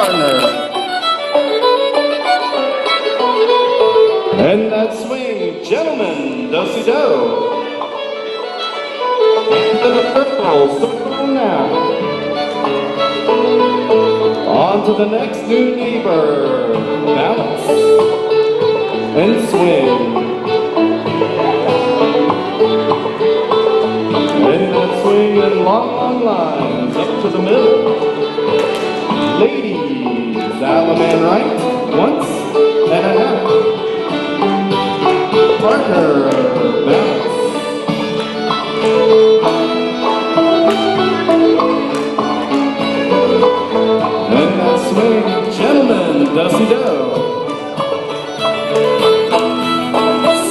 partner. And that swing, gentlemen, do-si-do. Into the circle now. On to the next new neighbor. Balance and swing. And that swing in long lines up to the middle. Ladies, Allemande right, once and a half. Partner, balance. And that swing, gentlemen, do-si-do.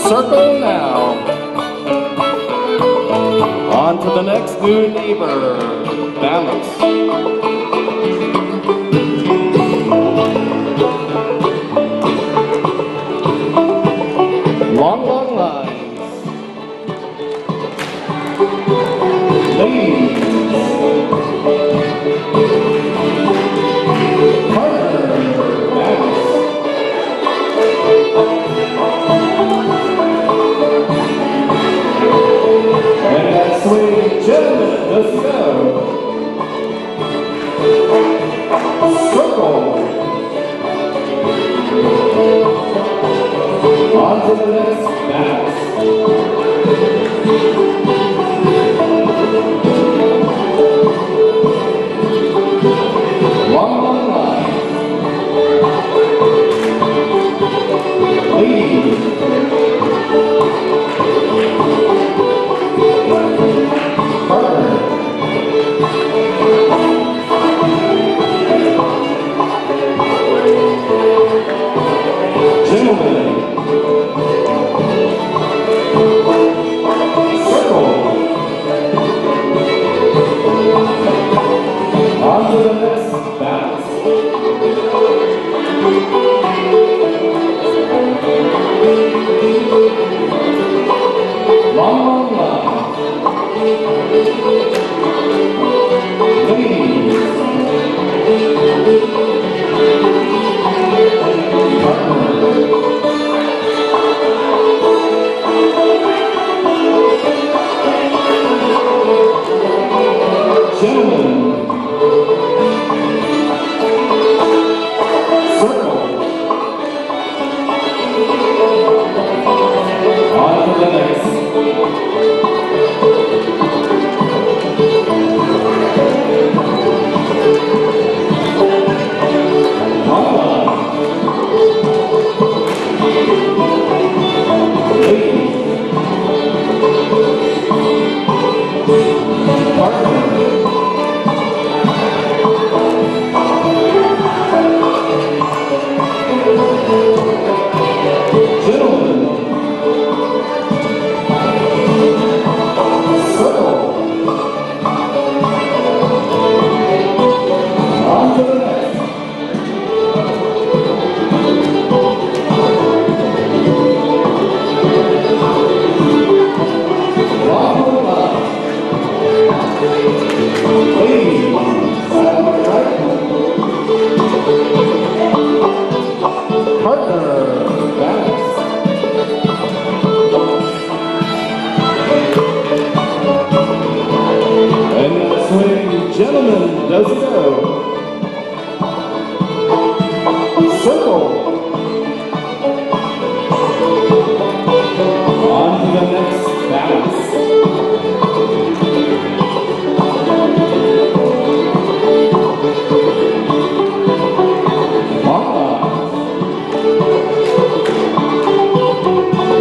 Circle now. On to the next new neighbor, balance. Long lines. Ladies. Partner, balance. And that swing, gentlemen, let's go. Circle. On to the next balance. Long line. Ladies. Partner. Gentlemen. Circle. On to the next balance. Long line. Ladies. Gentlemen, circle. On to the next. Gentlemen, does it go? Circle. On to the next balance.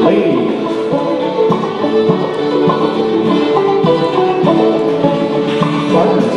Ladies. Partners.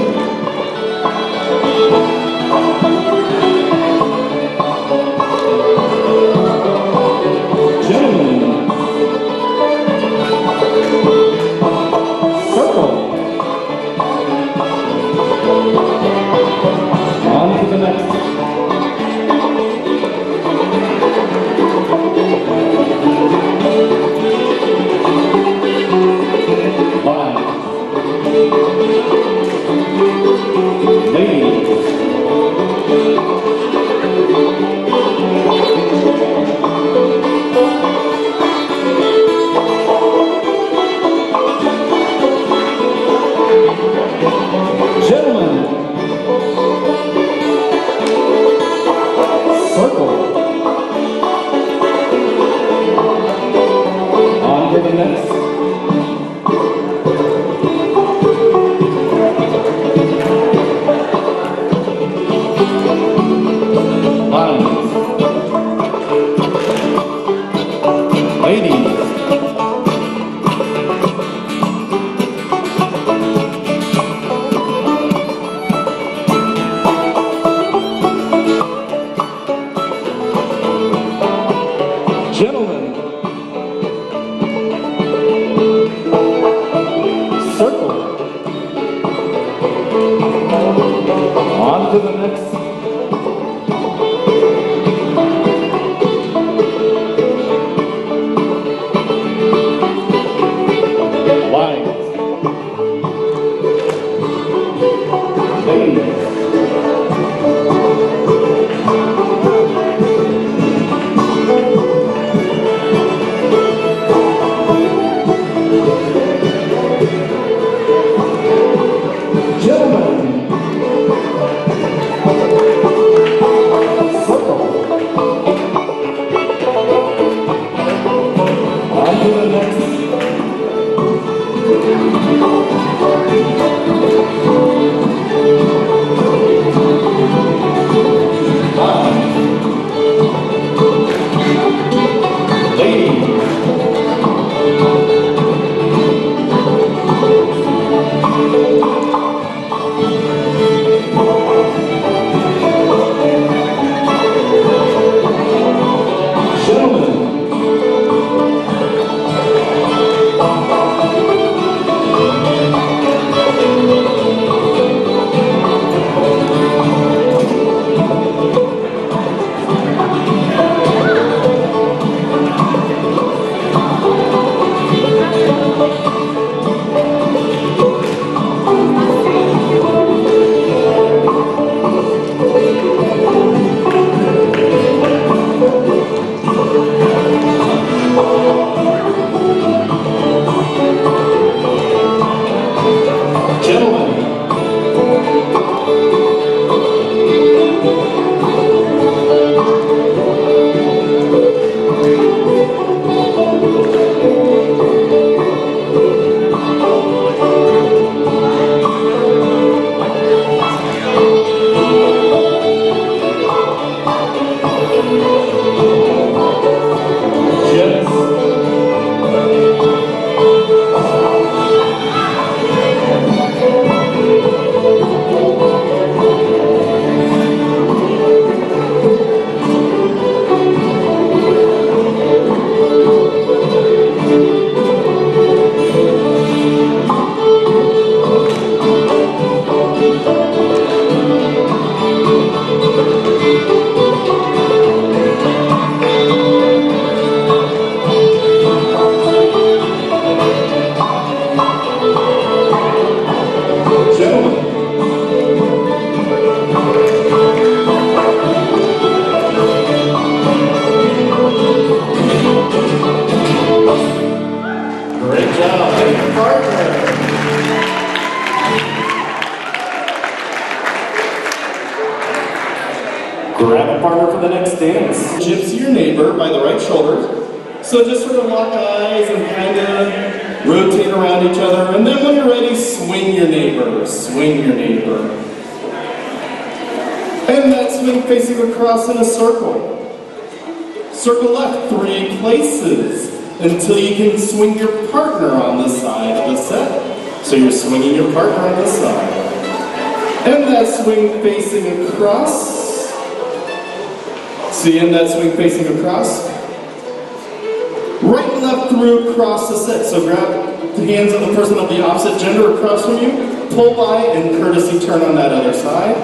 Ladies. Gentlemen, circle. On to the next. Lines. Ladies. Grab a partner for the next dance. Gypsy your neighbor by the right shoulder. So just sort of lock eyes and kind of rotate around each other. And then when you're ready, swing your neighbor. Swing your neighbor. And that swing facing across in a circle. Circle left 3 places until you can swing your partner on the side of the set. So you're swinging your partner on this side. And that swing facing across. See, and that swing facing across. Right and left through across the set. So grab the hands of the person of the opposite gender across from you, pull by, and courtesy turn on that other side.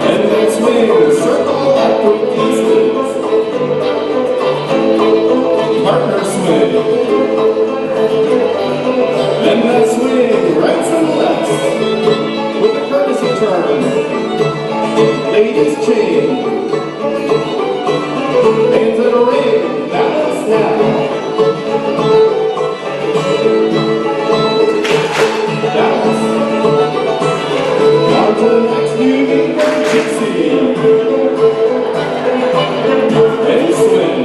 And that swing, circle left 3 pieces. Partner swing. And that swing, right to the left, with a courtesy turn. Ladies chain. Hands in a ring. Balance now. Balance. On to the next new gypsy. And swing.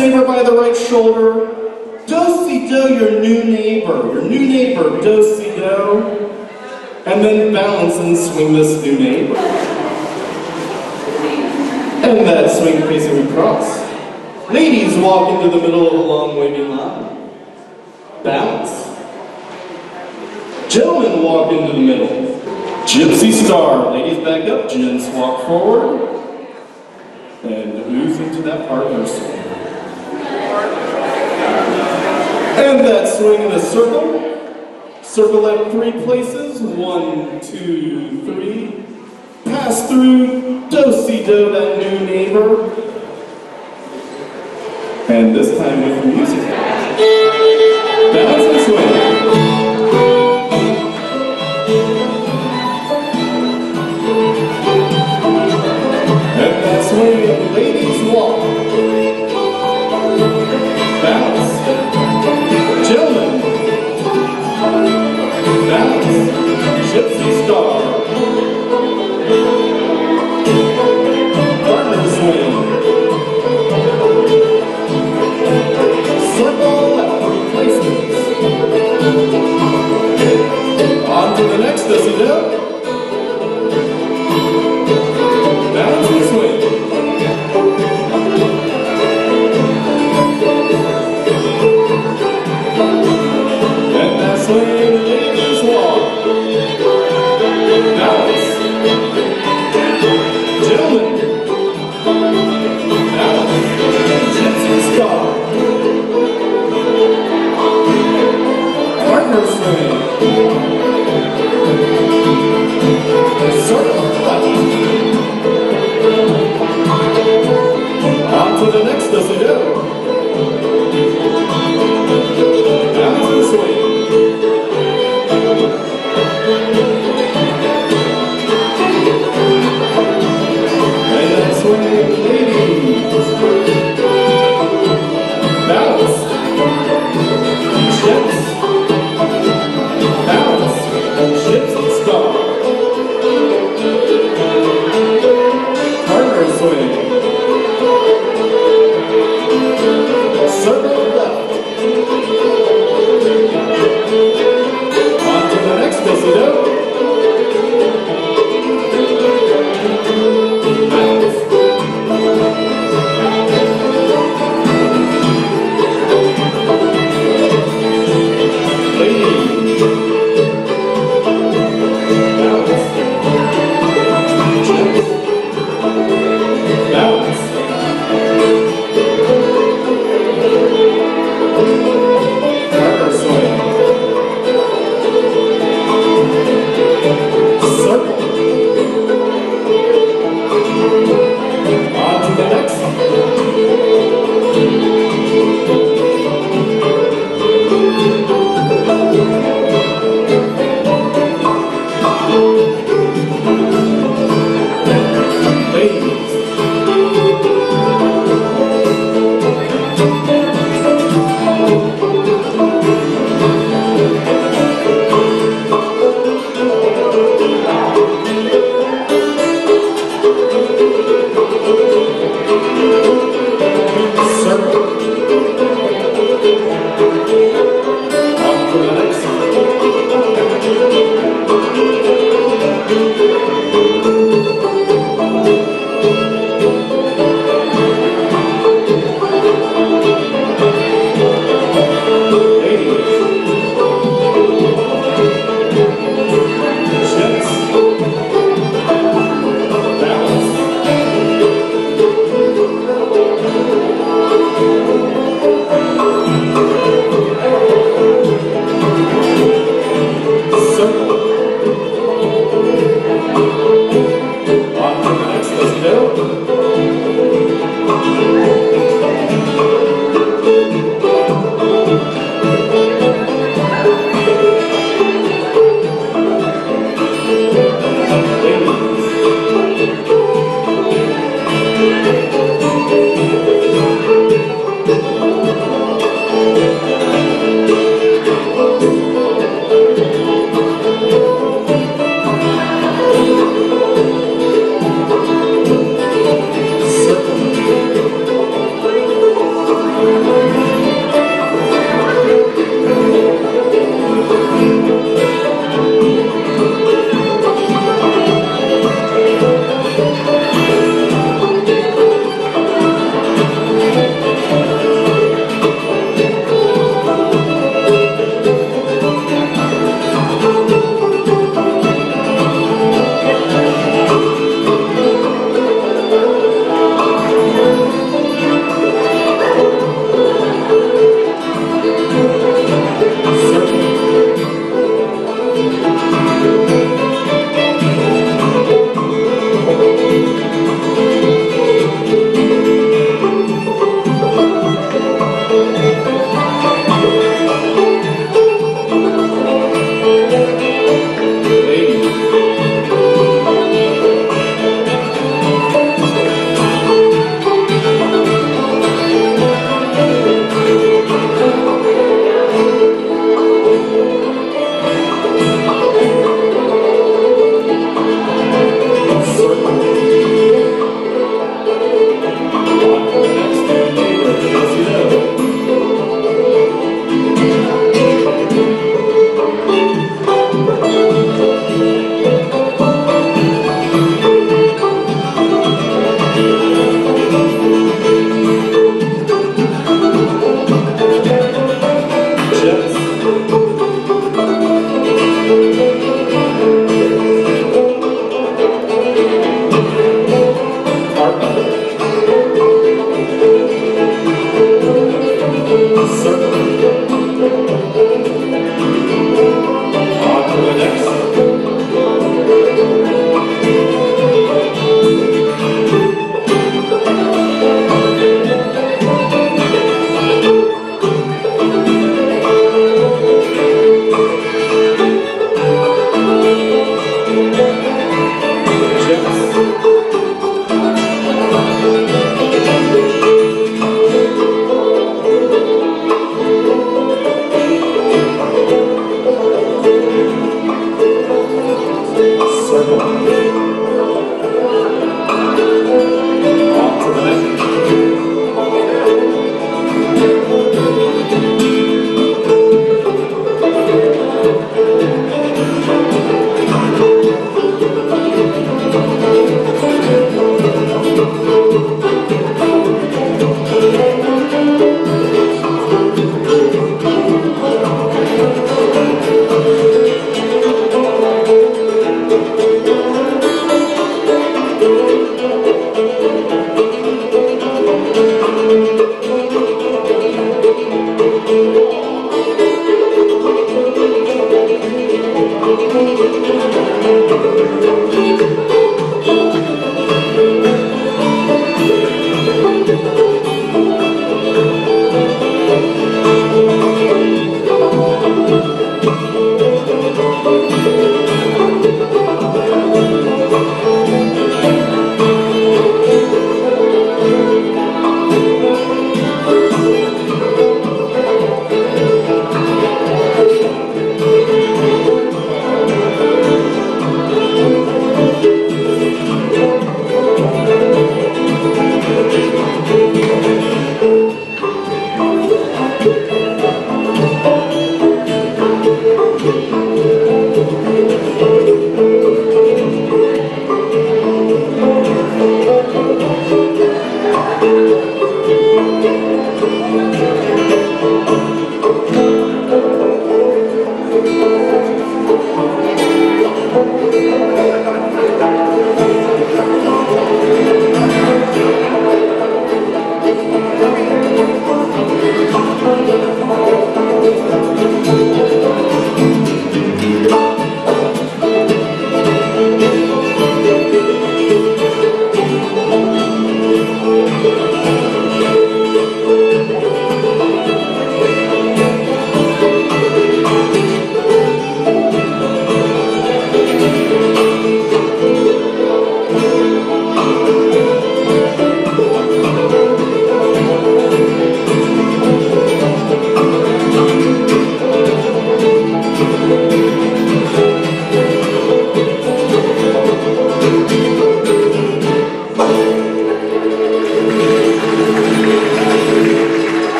neighbor by the right shoulder. Do-si-do, your new neighbor, do-si-do. And then balance and swing this new neighbor. And that swing facing across. Ladies walk into the middle of a long waving line. Balance. Gentlemen walk into the middle. Gypsy star. Ladies back up, gents walk forward. And ooze into that partner swing. And that swing in a circle. Circle left 3 places. 1, 2, 3. Pass through, do-si-do, that new neighbor. And this time with the music. Balance and swing. And that swing, ladies walk. Balance. Gentlemen. Balance. Gypsy star. Partner swing. Circle left.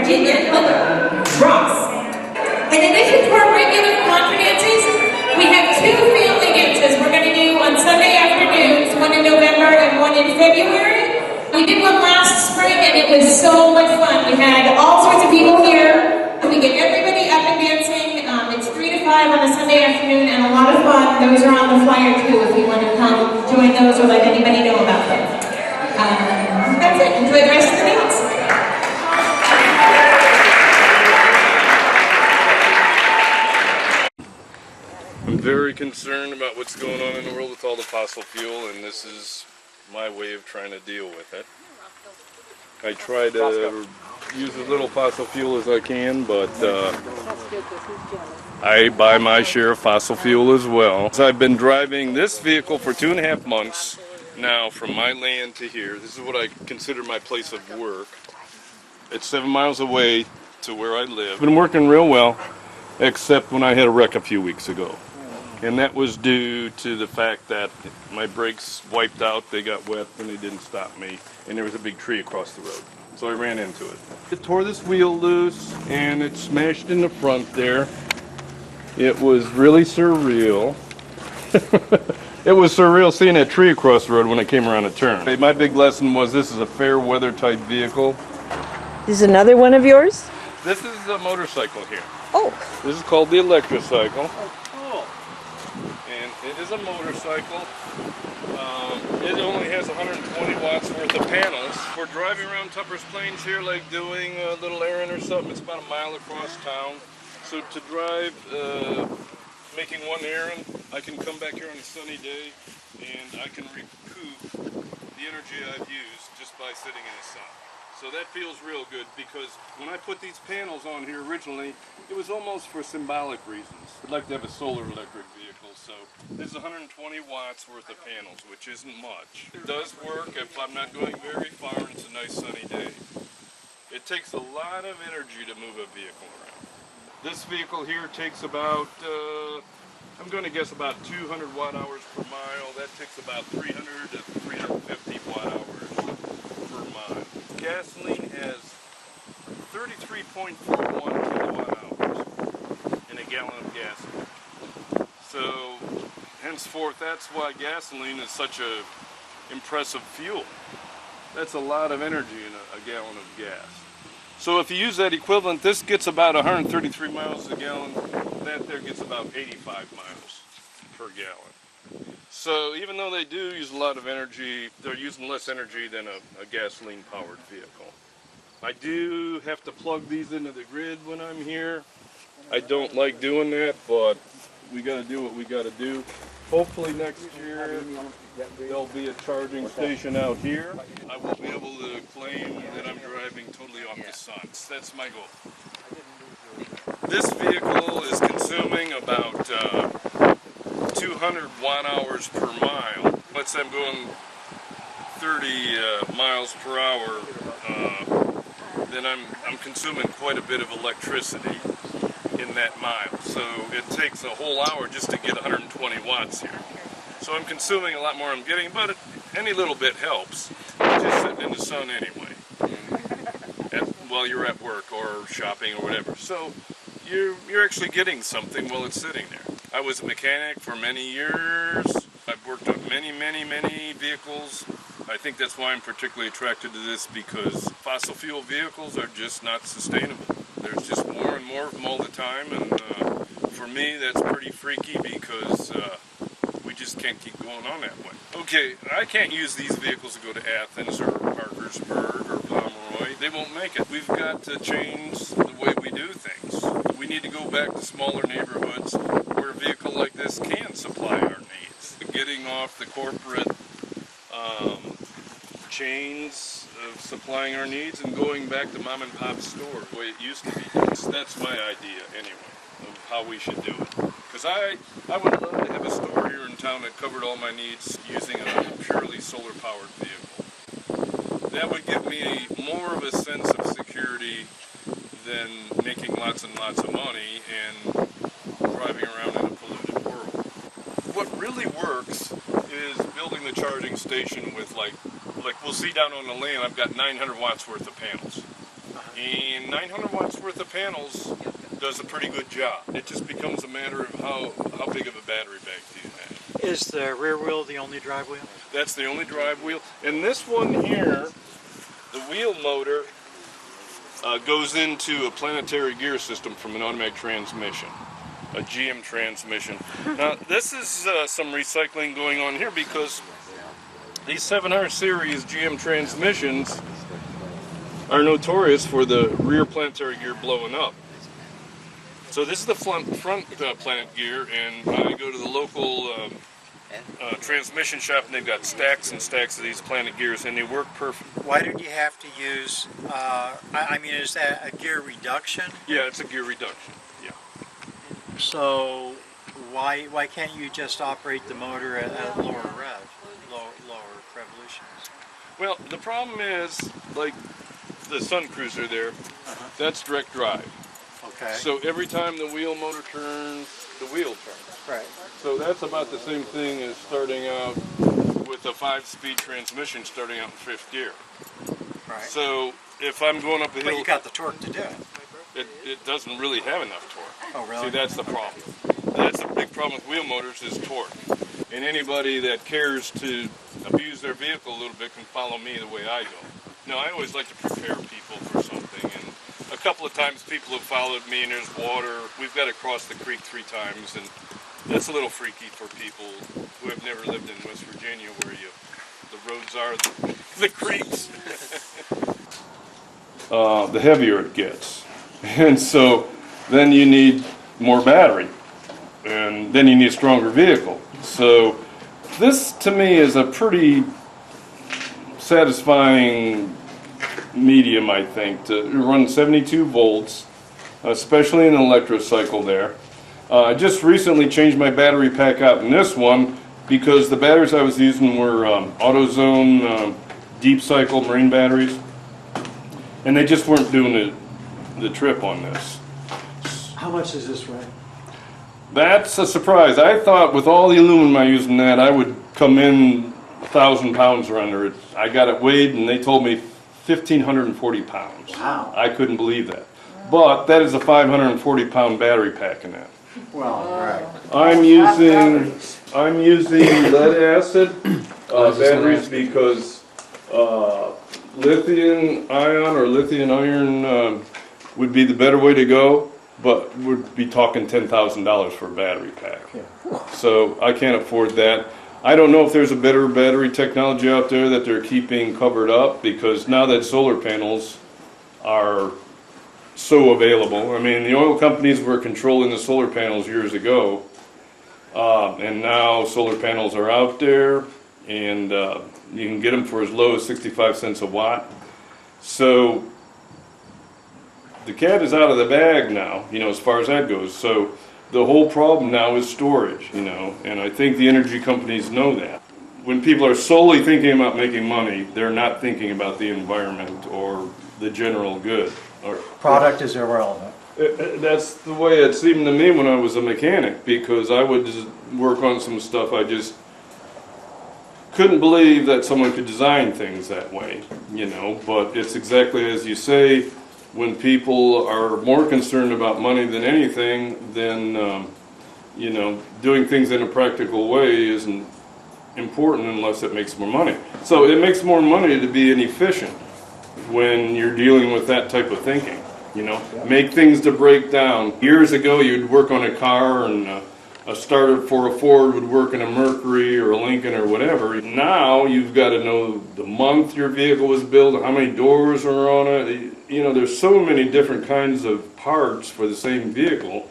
Virginia color, Ross. In addition to our regular Contra dances, we have two family dances we're going to do on Sunday afternoons, one in November and one in February. We did one last spring and it was so much fun. We had all sorts of people here. We get everybody up and dancing. It's 3 to 5 on a Sunday afternoon and a lot of fun. Those are on the flyer too if you want to come join those or let anybody know about them. That's it. Enjoy the rest of the dance. I'm very concerned about what's going on in the world with all the fossil fuel, and this is my way of trying to deal with it. I try to use as little fossil fuel as I can, but I buy my share of fossil fuel as well. So I've been driving this vehicle for 2.5 months now from my land to here. This is what I consider my place of work. It's 7 miles away to where I live. It's been working real well, except when I had a wreck a few weeks ago. And that was due to the fact that my brakes wiped out, they got wet, and they didn't stop me. And there was a big tree across the road. So I ran into it. It tore this wheel loose, and it smashed in the front there. It was really surreal. It was surreal seeing that tree across the road when I came around a turn. My big lesson was this is a fair weather type vehicle. This is another one of yours? This is a motorcycle here. Oh. This is called the Electrocycle. And it is a motorcycle. It only has 120 watts worth of panels. We're driving around Tupper's Plains here, like doing a little errand or something. It's about a mile across town. So to drive, making one errand, I can come back here on a sunny day and I can recoup the energy I've used just by sitting in the sun. So that feels real good because when I put these panels on here originally, it was almost for symbolic reasons. I'd like to have a solar electric vehicle, so this is 120 watts worth of panels, which isn't much. It does work if I'm not going very far and it's a nice sunny day. It takes a lot of energy to move a vehicle around. This vehicle here takes about, I'm going to guess about 200 watt hours per mile. That takes about 300 to 350 watt hours per mile. Gasoline has 33.41 kilowatt hours in a gallon of gasoline. So, henceforth, that's why gasoline is such a impressive fuel. That's a lot of energy in a gallon of gas. So if you use that equivalent, this gets about 133 miles a gallon. That there gets about 85 miles per gallon. So even though they do use a lot of energy, they're using less energy than a gasoline-powered vehicle. I do have to plug these into the grid when I'm here. I don't like doing that, but we got to do what we got to do. Hopefully next year there'll be a charging station out here. I will be able to claim that I'm driving totally off the sun. That's my goal. This vehicle is consuming about 200 watt hours per mile. Let's say I'm going 30 miles per hour, then I'm consuming quite a bit of electricity in that mile. So it takes a whole hour just to get 120 watts here. So I'm consuming a lot more I'm getting, but any little bit helps. I'm just sitting in the sun anyway, while you're at work or shopping or whatever. So you're actually getting something while it's sitting there. I was a mechanic for many years. I've worked on many vehicles. I think that's why I'm particularly attracted to this, because fossil fuel vehicles are just not sustainable. There's just more and more of them all the time, and for me that's pretty freaky because we just can't keep going on that way. Okay, I can't use these vehicles to go to Athens or Parkersburg or Pomeroy. They won't make it. We've got to change the way we do things. We need to go back to smaller neighborhoods where a vehicle like this can supply our needs. Getting off the corporate chains of supplying our needs and going back to mom and pop stores the way it used to be. That's my idea anyway of how we should do it. Because I would love to have a store here in town that covered all my needs using a purely solar powered vehicle. That would give me more of a sense of security than making lots and lots of money and driving around in a polluted world. What really works is building the charging station with like we'll see down on the land, I've got 900 watts worth of panels. And 900 watts worth of panels does a pretty good job. It just becomes a matter of how big of a battery bank do you have. Is the rear wheel the only drive wheel? That's the only drive wheel. And this one here, the wheel motor goes into a planetary gear system from an automatic transmission, a GM transmission. Now this is some recycling going on here because these 700 series GM transmissions are notorious for the rear planetary gear blowing up. So this is the front planet gear, and I go to the local transmission shop, and they've got stacks and stacks of these planet gears, and they work perfect. Why did you have to use, I mean, is that a gear reduction? Yeah, it's a gear reduction, yeah. So why can't you just operate the motor at lower revolutions? Well, the problem is, like the Sun Cruiser there, that's direct drive. Okay. So every time the wheel motor turns, the wheel turns. Right. So that's about the same thing as starting out with a 5-speed transmission starting out in 5th gear. Right. So if I'm going up a hill... But you got the torque to do it. It doesn't really have enough torque. Oh, really? See, that's the problem. That's the big problem with wheel motors is torque. And anybody that cares to abuse their vehicle a little bit can follow me the way I go. Now, I always like to prepare people for something, and a couple of times people have followed me and there's water. We've got to cross the creek 3 times, and that's a little freaky for people who have never lived in West Virginia where the roads are the creeks. The heavier it gets. And so then you need more battery, and then you need a stronger vehicle. So this to me is a pretty satisfying medium, I think, to run 72 volts, especially in an electrocycle there. I just recently changed my battery pack out in this one because the batteries I was using were AutoZone deep cycle marine batteries, and they just weren't doing the trip on this. How much does this weigh? That's a surprise. I thought with all the aluminum I use in that, I would come in 1,000 pounds or under it. I got it weighed, and they told me 1,540 pounds. Wow. I couldn't believe that. But that is a 540-pound battery pack in that. Well, right. I'm using lead acid batteries because lithium ion or lithium iron would be the better way to go, but we'd be talking $10,000 for a battery pack. Yeah. So I can't afford that. I don't know if there's a better battery technology out there that they're keeping covered up, because now that solar panels are so available, I mean, the oil companies were controlling the solar panels years ago, and now solar panels are out there, and you can get them for as low as 65 cents a watt. So the cat is out of the bag now, you know, as far as that goes. So the whole problem now is storage, you know, and I think the energy companies know that. When people are solely thinking about making money, they're not thinking about the environment or the general good. Or Product is irrelevant. That's the way it seemed to me when I was a mechanic, because I would just work on some stuff I just couldn't believe that someone could design things that way, you know, but it's exactly as you say. When people are more concerned about money than anything, then, you know, doing things in a practical way isn't important unless it makes more money. So it makes more money to be inefficient when you're dealing with that type of thinking, you know. Make things to break down. Years ago, you'd work on a car, and a starter for a Ford would work in a Mercury or a Lincoln or whatever. Now you've got to know the month your vehicle was built, how many doors are on it. You know, there's so many different kinds of parts for the same vehicle,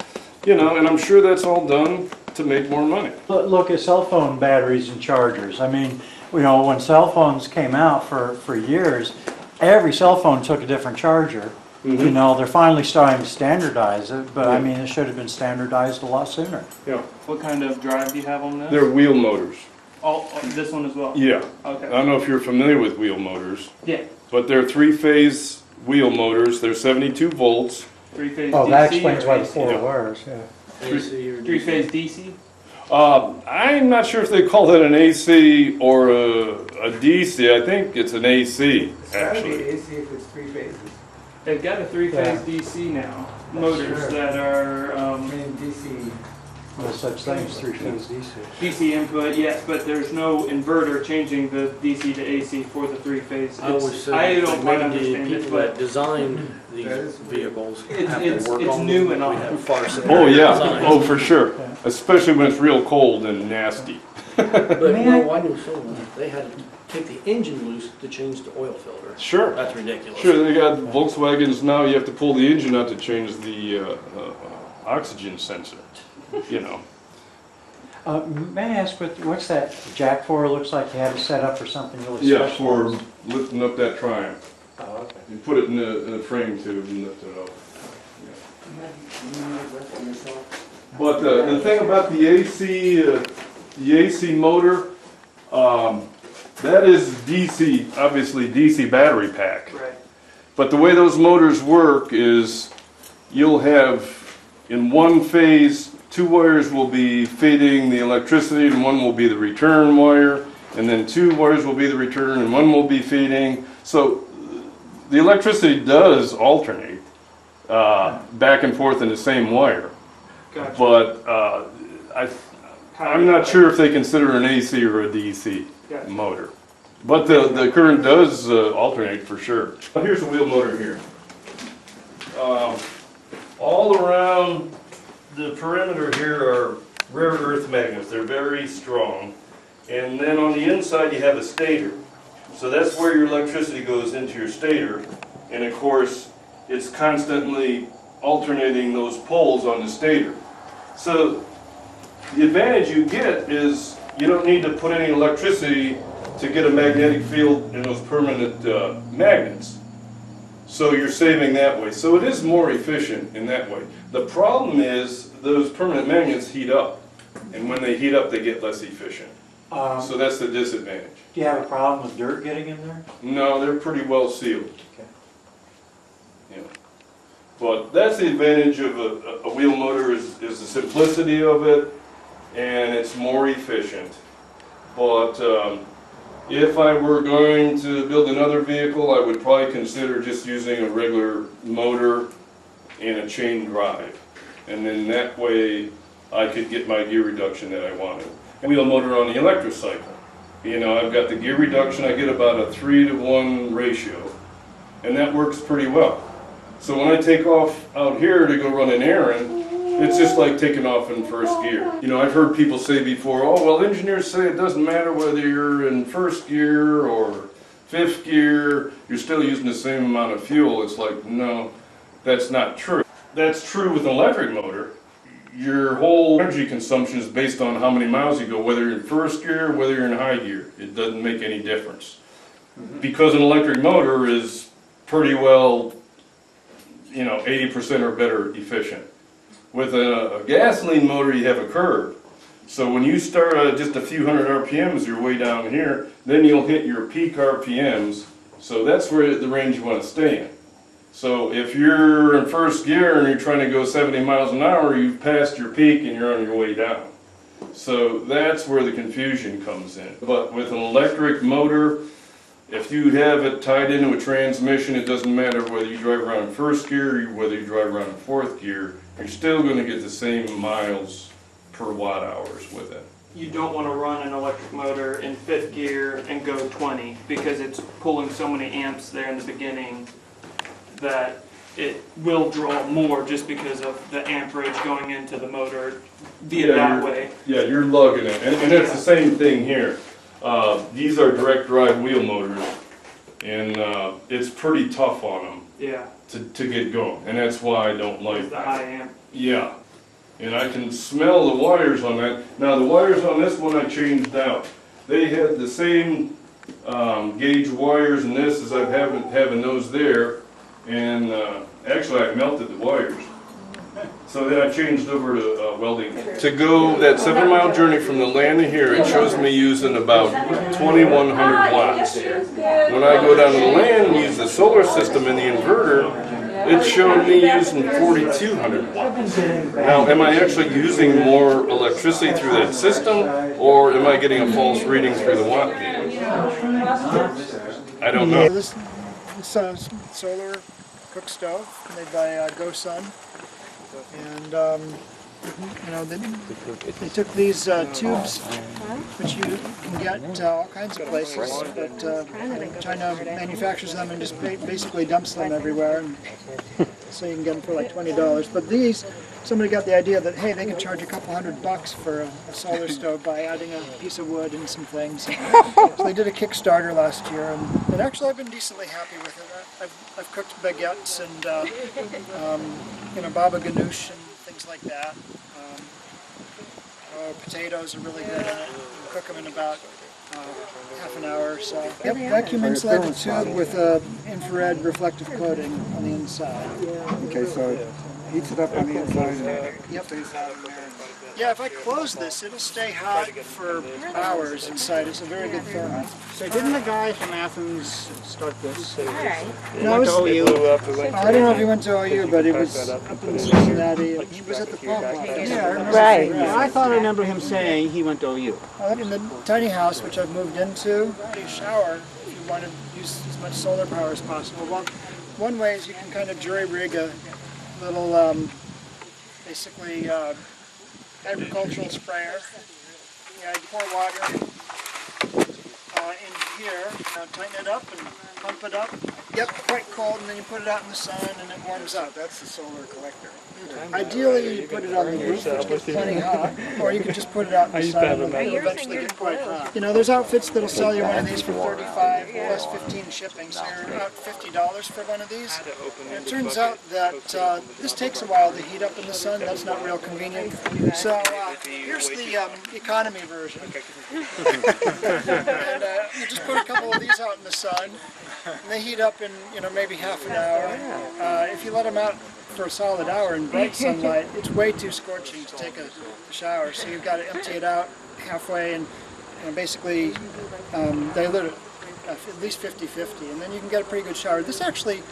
you know, and I'm sure that's all done to make more money. Look at cell phone batteries and chargers. I mean, you know, when cell phones came out for years, every cell phone took a different charger. Mm-hmm. You know, they're finally starting to standardize it, but I mean, it should have been standardized a lot sooner. Yeah. What kind of drive do you have on this? They're wheel motors. Oh, this one as well? Yeah. Okay. I don't know if you're familiar with wheel motors. Yeah. But they're 3-phase wheel motors. They're 72 volts. 3-phase Oh, DC. that explains why the AC? four wires, yeah. Three-phase DC? I'm not sure if they call that an AC or a DC. I think it's an AC, actually. It's gotta be AC if it's 3 phases. They've got a three-phase Yeah. DC now. Motors that are There's such thing as three-phase DC. DC input, yes, but there's no inverter changing the DC to AC for the three-phase. I always said I that don't quite maybe the understand it, people that but designed these vehicles It's- have it's- to work it's on new them. and all. We have far Oh superior yeah, designs. oh for sure. Especially when it's real cold and nasty. But May I- no, I knew someone, they had to take the engine loose to change the oil filter. Sure. That's ridiculous. Sure, they got Volkswagens now, you have to pull the engine out to change the oxygen sensor, you know. May I ask what's that jack for? Looks like you had it set up for something really Yeah, special. for lifting up that Triumph. Oh, okay. You put it in a frame tube and lift it up. But the thing about the AC motor, that is DC, obviously DC battery pack. right. But the way those motors work is you'll have in one phase, two wires will be feeding the electricity and one will be the return wire, and then two wires will be the return and one will be feeding. So the electricity does alternate back and forth in the same wire. Gotcha. But I'm not sure if they consider an AC or a DC Gotcha. motor. But the current does alternate for sure. Here's a wheel motor here. All around the perimeter here are rare earth magnets. They're very strong. And then on the inside you have a stator. So that's where your electricity goes into your stator. And of course, it's constantly alternating those poles on the stator. So the advantage you get is you don't need to put any electricity to get a magnetic field in those permanent magnets. So you're saving that way. So it is more efficient in that way. The problem is those permanent magnets heat up. And when they heat up, they get less efficient. So that's the disadvantage. Do you have a problem with dirt getting in there? No, they're pretty well sealed. Okay. Yeah. But that's the advantage of a wheel motor is the simplicity of it, and it's more efficient. But if I were going to build another vehicle, I would probably consider just using a regular motor and a chain drive. And then that way I could get my gear reduction that I wanted. Wheel motor on the electric cycle. You know, I've got the gear reduction, I get about a 3-to-1 ratio, and that works pretty well. So when I take off out here to go run an errand, it's just like taking off in first gear. You know, I've heard people say before, oh, well, engineers say it doesn't matter whether you're in first gear or fifth gear, you're still using the same amount of fuel. It's like, no, that's not true. That's true with an electric motor. Your whole energy consumption is based on how many miles you go, whether you're in first gear, whether you're in high gear. It doesn't make any difference. Because an electric motor is pretty well, you know, 80% or better efficient. With a gasoline motor, you have a curve. So when you start at just a few hundred RPMs, you're way down here, then you'll hit your peak RPMs. So that's where the range you want to stay in. So if you're in first gear and you're trying to go 70 miles an hour, you've passed your peak and you're on your way down. So that's where the confusion comes in. But with an electric motor, if you have it tied into a transmission, it doesn't matter whether you drive around in first gear or whether you drive around in fourth gear, you're still going to get the same miles per watt hours with it. You don't want to run an electric motor in fifth gear and go 20 because it's pulling so many amps there in the beginning that it will draw more just because of the amperage going into the motor via that way. Yeah, you're lugging it. And that's the same thing here. These are direct drive wheel motors, and it's pretty tough on them Yeah, to get going. And that's why I don't like it's the high amp. Yeah. And I can smell the wires on that. Now the wires on this one I changed out. They had the same gauge wires in this as I've having those there. And actually I melted the wires. So then I changed over to welding. To go that 7-mile journey from the land to here, it shows me using about 2,100 watts. When I go down to the land and use the solar system in the inverter, it showed me using 4,200 watts. Now, am I actually using more electricity through that system, or am I getting a false reading through the watt meter? I don't know. This solar cook stove made by GoSun. And they took these tubes, which you can get all kinds of places, but China manufactures them and just basically dumps them everywhere, and so you can get them for like $20. But these, somebody got the idea that, hey, they can charge a couple $100 for a solar stove by adding a piece of wood and some things. So they did a Kickstarter last year, and actually I've been decently happy with it. I've cooked baguettes and baba ganoush and things like that. Potatoes are really good in it. You cook them in about half an hour or so. Yep, vacuum insulated tube with a infrared reflective coating on the inside. Okay, so it heats it up on the inside and Yep. stays hot in there. Yeah, if I close this, it'll stay hot for hours inside. It's a very good thermos. So didn't the guy from Athens start this? No, I don't know if he went to OU, but he was up in Cincinnati. He was at the pump. Yeah, I remember. Right. I thought I remember him saying he went to OU. In the tiny house, which I've moved into, you shower if you want to use as much solar power as possible. Well, one way is you can kind of jury rig a little, basically, agricultural sprayer. Yeah, you pour water in here, tighten it up and pump it up. Yep, quite cold, and then you put it out in the sun and it warms up. That's the solar collector. Ideally, you put it on the roof, which gets plenty hot, or you can just put it out in the sun and it'll eventually get quite hot. You know, there's outfits that'll sell you one of these for $35 plus 15 shipping, so you're about $50 for one of these. And it turns out that this takes a while to heat up in the sun. That's not real convenient. So here's the economy version. And you just put a couple of these out in the sun, and they heat up in maybe half an hour. If you let them out for a solid hour in bright sunlight, it's way too scorching to take a shower. So you've got to empty it out halfway and basically dilute it at least 50-50, and then you can get a pretty good shower. This actually,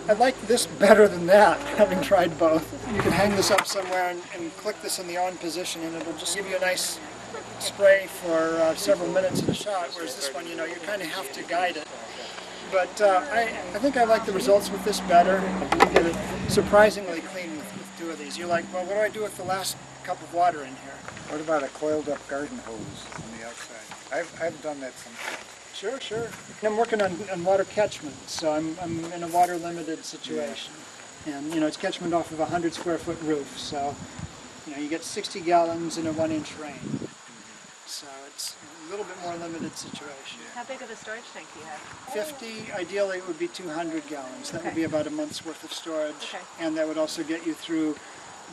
I like this better than that, having tried both. You can hang this up somewhere and click this in the on position, and it'll just give you a nice spray for several minutes in a shot, whereas this one, you kind of have to guide it. But I think I like the results with this better. You get it surprisingly clean with two of these. You're like, well, what do I do with the last cup of water in here? What about a coiled up garden hose on the outside? I've done that sometimes. Sure. I'm working on water catchment, so I'm in a water limited situation. And it's catchment off of a 100 square foot roof, so you get 60 gallons in a 1 inch rain. So it's a little bit more limited situation. How big of a storage tank do you have? 50, ideally it would be 200 gallons. That would be about a month's worth of storage. And that would also get you through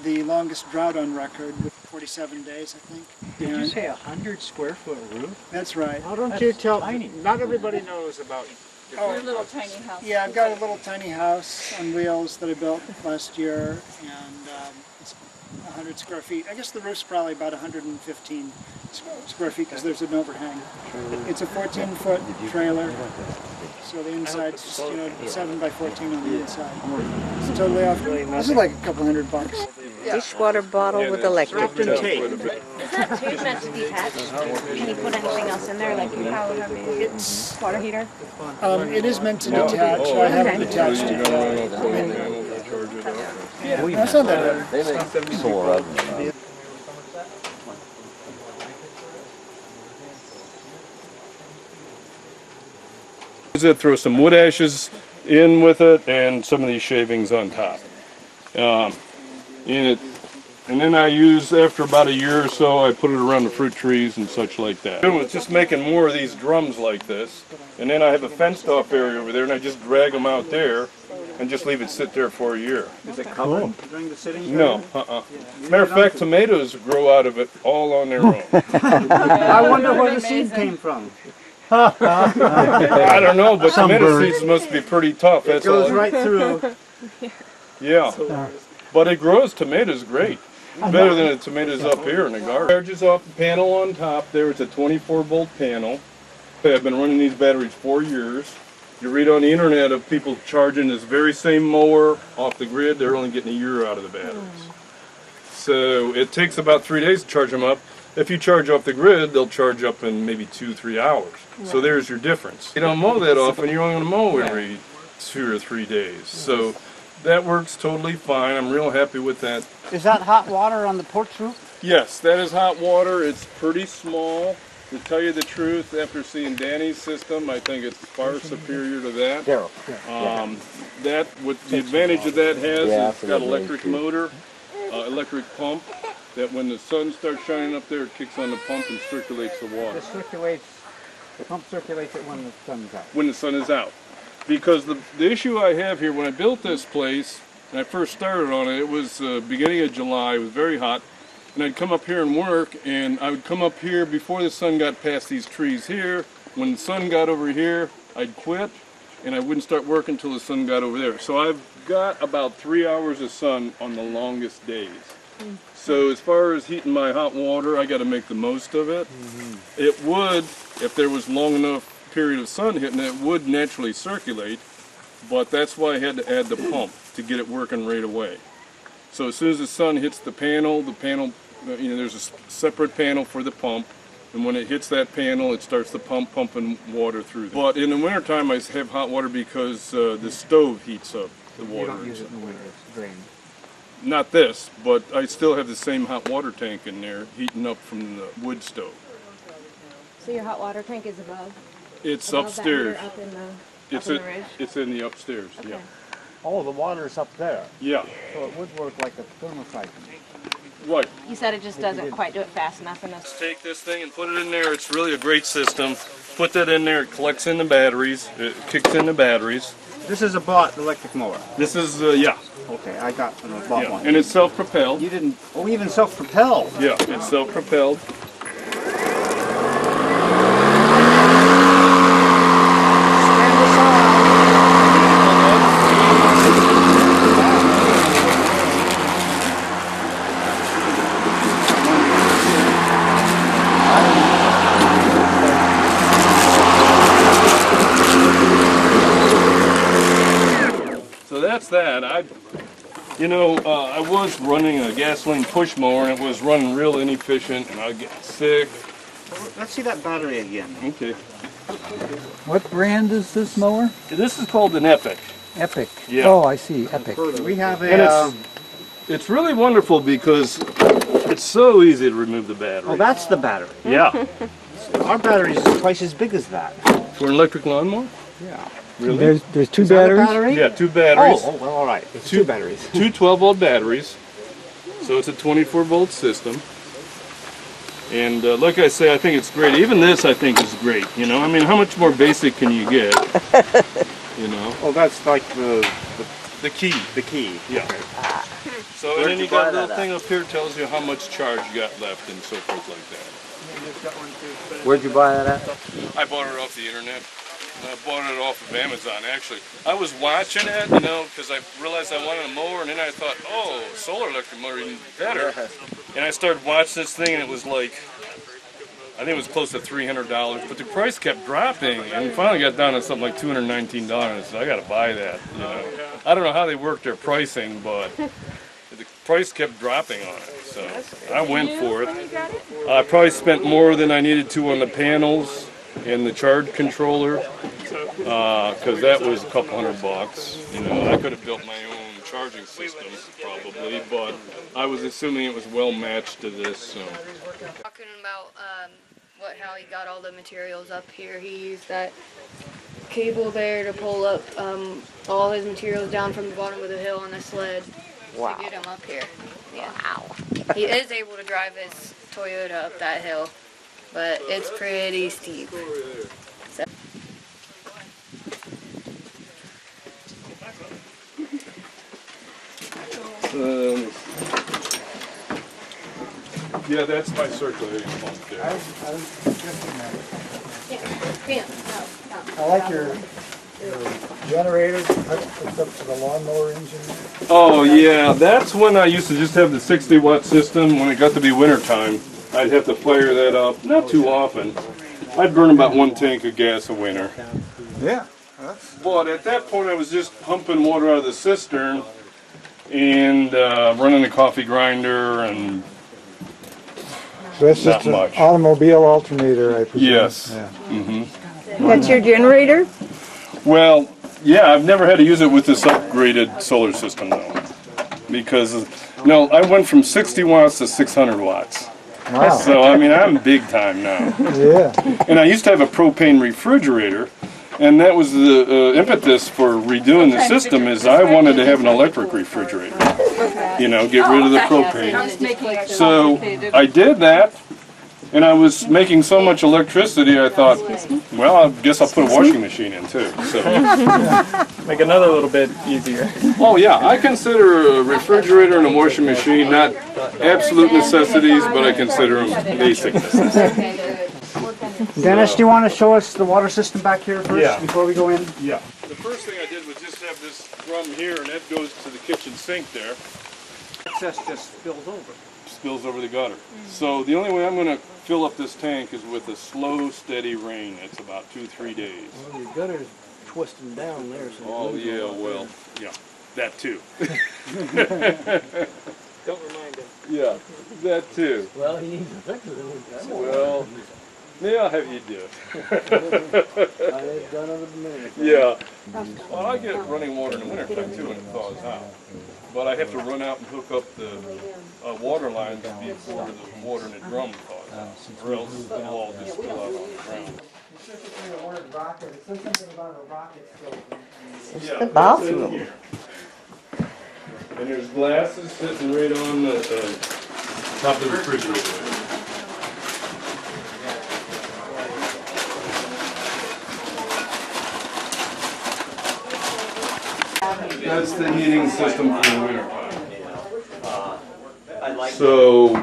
the longest drought on record, 47 days, I think. Did you say 100 square foot roof? That's right. Why don't you tell, not everybody knows about Your little tiny house. Yeah, I've got a little tiny house on wheels that I built last year, and it's 100 square feet. I guess the roof's probably about 115 square feet because there's an overhang. It's a 14-foot trailer, so the inside's just 7 by 14 on the inside. It's totally off. This is like a couple $100. Dishwater bottle with electric. Is that tube meant to detach? Can you put anything else in there, like how heavy? It's Water heater? It is meant to detach. I haven't detached it yet. That's not that bad. It throw some wood ashes in with it and some of these shavings on top. And then I use, after about a year or so, I put it around the fruit trees and such like that. It was just making more of these drums like this, and then I have a fenced off area over there, and I just drag them out there and just leave it sit there for a year. Is it covered during the sitting? No, Matter of fact, tomatoes grow out of it all on their own. I wonder where the seed came from. I don't know, but tomato seeds must be pretty tough. It goes right through. Yeah, but it grows tomatoes great. Better than the tomatoes up here in the garden. Charges off the panel on top there. It's a 24-volt panel. I've been running these batteries 4 years. You read on the internet of people charging this very same mower off the grid. They're only getting a year out of the batteries. So it takes about 3 days to charge them up. If you charge off the grid, they'll charge up in maybe 2-3 hours. So there's your difference. You don't mow that often. You're only going to mow every 2 or 3 days. So That works totally fine. I'm real happy with that. Is that hot water on the porch roof? Yes, that is hot water. It's pretty small. To tell you the truth, after seeing Danny's system, I think it's far superior to that. What the advantage of that has is it's got electric motor, electric pump, that when the sun starts shining up there, it kicks on the pump and circulates the water. The pump circulates it when the sun's out. When the sun is out. Because the issue I have here, when I built this place, and I first started on it, it was beginning of July, it was very hot, and I'd come up here and work, and I would come up here before the sun got past these trees here. When the sun got over here, I'd quit, and I wouldn't start working until the sun got over there. So I've got about 3 hours of sun on the longest days. So as far as heating my hot water, I got to make the most of it. It would, if there was long enough period of sun hitting it, would naturally circulate, but that's why I had to add the pump to get it working right away. So as soon as the sun hits the panel, there's a separate panel for the pump, and when it hits that panel, it starts the pump pumping water through there. But in the wintertime, I have hot water because the stove heats up the water. You don't use it in the winter, it's drained. Not this, but I still have the same hot water tank in there heating up from the wood stove. So your hot water tank is above? It's above upstairs. That meter, It's up in the ridge? It's in the upstairs, Okay. yeah. Oh, the water's up there. Yeah, So it would work like a thermosiphon. right. You said it just doesn't quite do it fast enough. Let's take this thing and put it in there. It's really a great system. Put that in there, it collects in the batteries, it kicks in the batteries. This is a bought electric mower. This is, yeah. Okay, I bought one. And it's self-propelled. You didn't, oh, even self-propelled. Yeah, it's self-propelled. So that's that. I was running a gasoline push mower and it was running real inefficient and I'd get sick. Let's see that battery again. Okay. What brand is this mower? This is called an Epic. Epic. Yeah. Oh, I see. Epic. We have And it's really wonderful because it's so easy to remove the battery. oh, that's the battery. Yeah. Our battery is twice as big as that. For an electric lawnmower? Yeah. Really? There's two Is that a batteries? battery? Yeah, 2 batteries. Oh, well, all right. It's two batteries. Two 12-volt batteries. So it's a 24-volt system. And like I say, I think it's great. Even this, I think, is great. You know, I mean, how much more basic can you get? You know? Oh, that's like the key. The key. Yeah. Okay. So, and then you got a little thing up here tells you how much charge you got left and so forth like that. Where'd you buy that at? I bought it off the internet. I bought it off of Amazon, actually. I was watching it, you know, because I realized I wanted a mower, and then I thought, oh, solar electric motor even better. And I started watching this thing, and it was like, I think it was close to $300, but the price kept dropping, and finally got down to something like $219. So I got to buy that, you know. I don't know how they work their pricing, but the price kept dropping on it, so I went for it. I probably spent more than I needed to on the panels and the charge controller, because that was a couple $100. You know, I could have built my own charging system probably, but I was assuming it was well matched to this. So. Talking about how he got all the materials up here. He used that cable there to pull up all his materials down from the bottom of the hill on a sled to get him up here. Yeah. Wow. He is able to drive his Toyota up that hill, but it's pretty steep. So. Yeah, that's my circulating pump there. I like your generator hooked up to the lawnmower engine. Oh yeah, that's when I used to just have the 60-watt system. When it got to be wintertime, I'd have to fire that up. Not too often. I'd burn about 1 tank of gas a winter. Yeah. But at that point, I was just pumping water out of the cistern and running the coffee grinder and So that's not just an much. automobile alternator, I presume. Yes. Yeah. That's your generator? Well, Yeah, I've never had to use it with this upgraded solar system though. Because, I went from 60 watts to 600 watts. Wow. So, I mean, I'm big time now. Yeah. And I used to have a propane refrigerator, and that was the impetus for redoing the system is I wanted to have an electric refrigerator. Get rid of the propane. So I did that, and I was making so much electricity, I thought, well, I guess I'll put a washing machine in too. So. Make another little bit easier. Oh yeah, I consider a refrigerator and a washing machine not absolute necessities, but I consider them basic necessities. Dennis, do you want to show us the water system back here first before we go in? Yeah. The first thing I did was just have this drum here, and that goes to the kitchen sink there. Excess just spills over. Spills over the gutter. So the only way I'm going to fill up this tank is with a slow, steady rain. It's about 2-3 days. Well, your gutter's twisting down there. So oh yeah, well, yeah, that too. Don't remind him. Yeah, that too. Well, he needs to fix it. Well, maybe I'll have you do it. I've done it a minute. Yeah. Well, I get running water in the wintertime too when it thaws out. But I have to run out and hook up the water lines before the water in the drum thaws out, or else it will all just spill out on the ground. It's the bathroom. And there's glasses sitting right on the top of the refrigerator. That's the heating system for the winter time. So,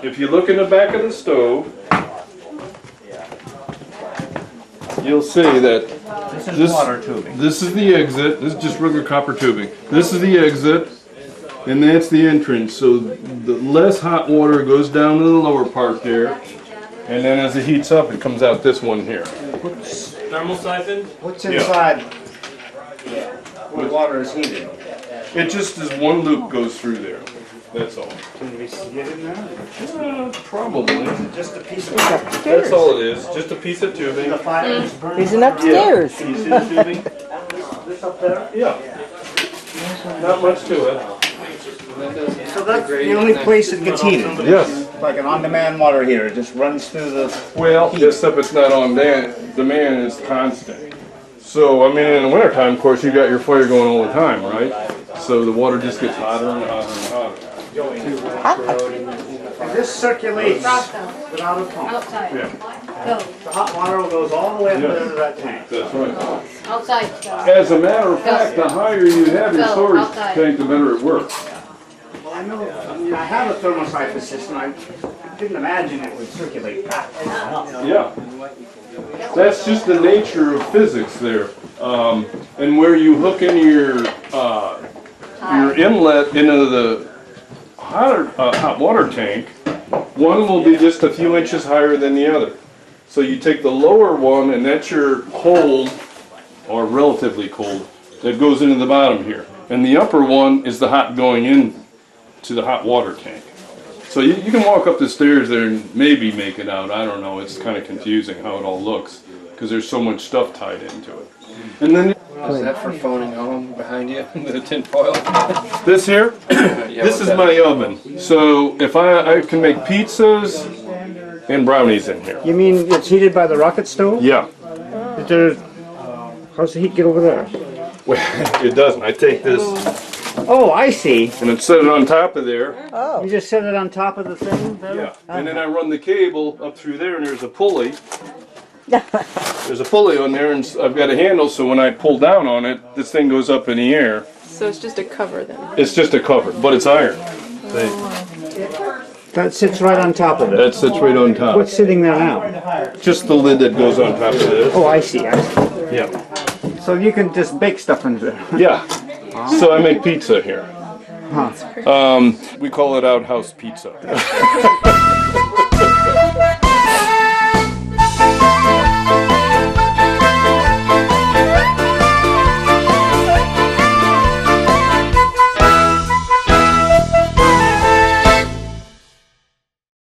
if you look in the back of the stove, you'll see that This is water tubing. this is the exit. This is just regular copper tubing. This is the exit, and that's the entrance. So the less hot water goes down to the lower part there, and then as it heats up, it comes out this one here. Thermal siphon? What's inside where water is heated? It just is one loop goes through there. That's all. Can we see it in there? Probably. Just a piece of That's all it is. Just a piece of tubing. the fire is burning. He's an upstairs. Yeah. You see the tubing? This up there? Yeah. Not much to it. So that's the only place it gets heated? Yes. Like an on-demand water heater, it just runs through the... Well, except it's not on demand, it's constant. So, I mean, in the wintertime, of course, you got your fire going all the time, right? So the water just gets hotter and hotter and hotter. And this circulates without a pump. Outside. Yeah, The hot water goes all the way up into that tank. that's right. Outside. As a matter of fact, the higher you have your storage outside. tank, the better it works. Well, I know, I mean, I have a thermosiphon system. I didn't imagine it would circulate that far. Yeah. That's just the nature of physics there. And where you hook in your inlet into the hot water tank, one will be just a few inches higher than the other. So you take the lower one, and that's your cold, or relatively cold, that goes into the bottom here. And the upper one is the hot going in to the hot water tank. So you can walk up the stairs there and maybe make it out. I don't know. It's kind of confusing how it all looks because there's so much stuff tied into it. And then is that for phoning home behind you? The tin foil? this here, this is my oven. So if I can make pizzas and brownies in here. You mean it's heated by the rocket stove? Yeah. Is there, how's the heat get over there? Well, it doesn't. I take this Oh, I see. and then set it on top of there. You just set it on top of the thing? There? Yeah. And then I run the cable up through there, and there's a pulley. There's a pulley on there, and I've got a handle, so when I pull down on it, this thing goes up in the air. So it's just a cover then? It's just a cover, but it's iron. That sits right on top of it? That sits right on top. What's sitting there now? Just the lid that goes on top of this. Oh, I see, I see. Yeah. So you can just bake stuff into there? Yeah. So I make pizza here. Huh. We call it outhouse pizza.